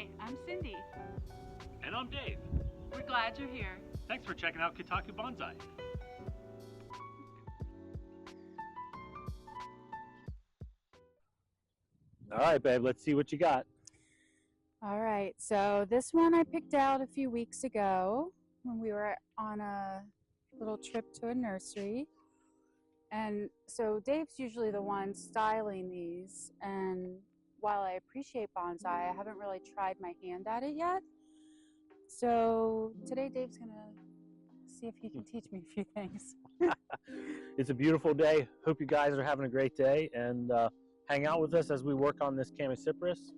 Hi, I'm Cindy. And I'm Dave. We're glad you're here. Thanks for checking out Kotaku Bonsai. All right, babe, let's see what you got. All right, so this one I picked out a few weeks ago when we were on a little trip to a nursery. And so Dave's usually the one styling these, and while I appreciate bonsai, I haven't really tried my hand at it yet. So today Dave's gonna see if he can teach me a few things. It's a beautiful day. Hope you guys are having a great day, and hang out with us as we work on this chamaecyparis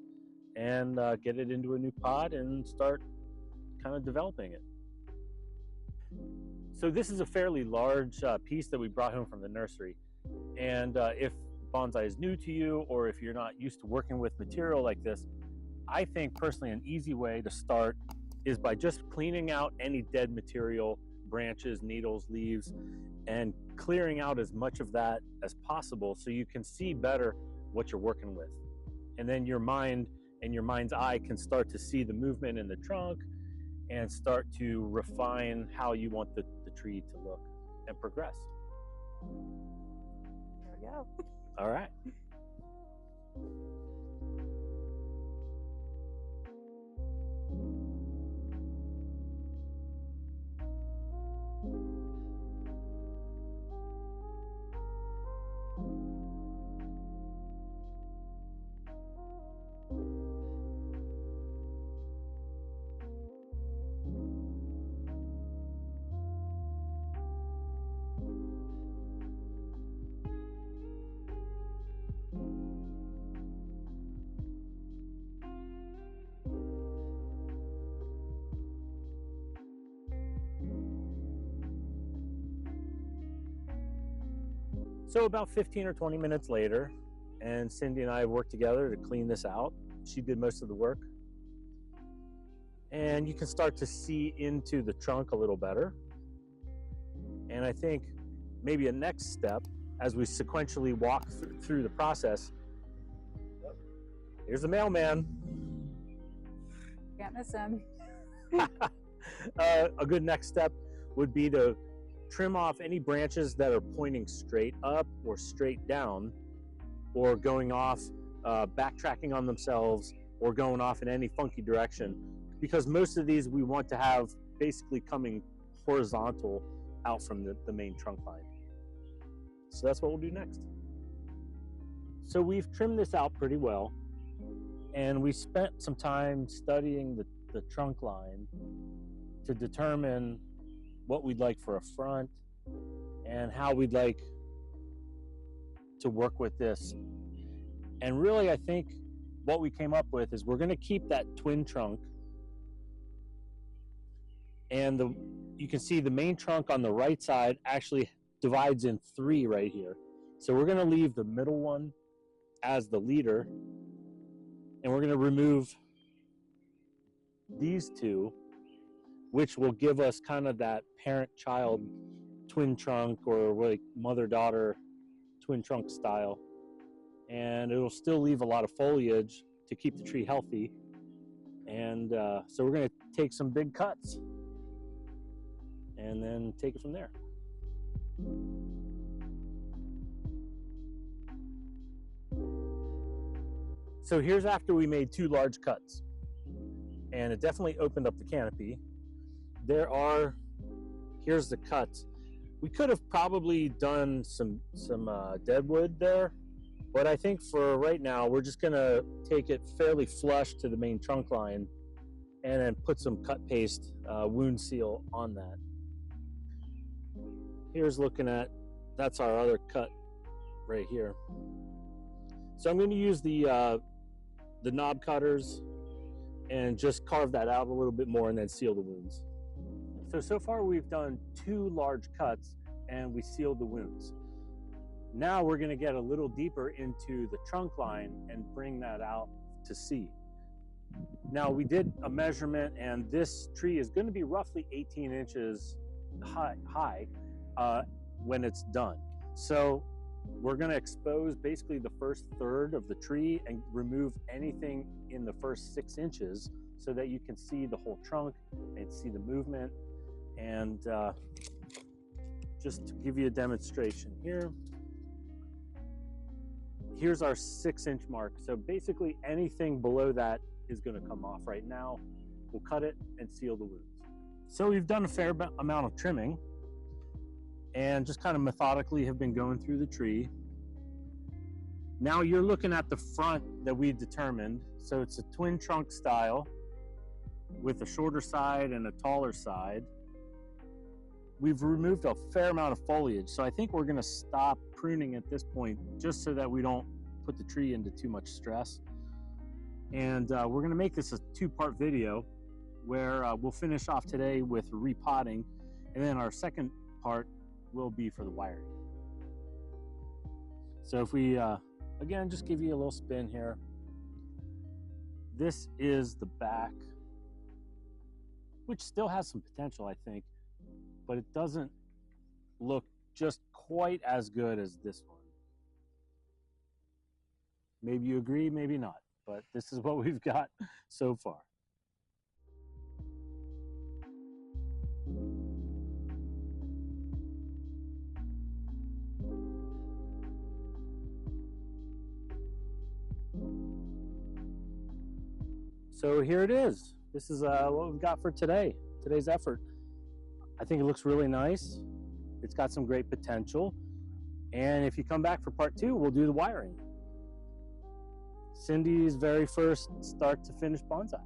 and get it into a new pot and start kind of developing it. So this is a fairly large piece that we brought home from the nursery, and if bonsai is new to you, or if you're not used to working with material like this, I think personally an easy way to start is by just cleaning out any dead material, branches, needles, leaves, and clearing out as much of that as possible so you can see better what you're working with. And then your mind and your mind's eye can start to see the movement in the trunk and start to refine how you want the tree to look and progress. There we go. All right. So about 15 or 20 minutes later, and Cindy and I have worked together to clean this out. She did most of the work. And you can start to see into the trunk a little better. And I think maybe a next step, as we sequentially walk through the process, here's the mailman. Can't miss him. A good next step would be to trim off any branches that are pointing straight up or straight down, or going off, backtracking on themselves, or going off in any funky direction, because most of these we want to have basically coming horizontal out from the main trunk line. So that's what we'll do next. So we've trimmed this out pretty well, and we spent some time studying the trunk line to determine what we'd like for a front and how we'd like to work with this. And really, I think what we came up with is we're going to keep that twin trunk, and you can see the main trunk on the right side actually divides in three right here. So we're going to leave the middle one as the leader, and we're going to remove these two, which will give us kind of that parent-child twin trunk, or like mother-daughter twin trunk style. And it'll still leave a lot of foliage to keep the tree healthy. And so we're going to take some big cuts and then take it from there. So here's after we made two large cuts, and it definitely opened up the canopy. Here's the cuts. We could have probably done some dead wood there, but I think for right now, we're just gonna take it fairly flush to the main trunk line and then put some cut paste wound seal on that. Here's looking at, that's our other cut right here. So I'm gonna use the knob cutters and just carve that out a little bit more and then seal the wounds. So far we've done two large cuts and we sealed the wounds. Now we're going to get a little deeper into the trunk line and bring that out to see. Now we did a measurement, and this tree is going to be roughly 18 inches high when it's done. So we're going to expose basically the first third of the tree and remove anything in the first 6 inches so that you can see the whole trunk and see the movement. And just to give you a demonstration here, here's our 6-inch mark. So basically anything below that is going to come off right now. We'll cut it and seal the wounds. So we've done a fair amount of trimming and just kind of methodically have been going through the tree. Now you're looking at the front that we determined. So it's a twin trunk style with a shorter side and a taller side. We've removed a fair amount of foliage, so I think we're going to stop pruning at this point just so that we don't put the tree into too much stress. And we're going to make this a 2-part video where we'll finish off today with repotting, and then our second part will be for the wiring. So if we again just give you a little spin here, this is the back, which still has some potential, I think, but it doesn't look just quite as good as this one. Maybe you agree, maybe not, but this is what we've got so far. So here it is. This is what we've got for today's effort. I think it looks really nice. It's got some great potential. And if you come back for part 2, we'll do the wiring. Cindy's very first start to finish bonsai.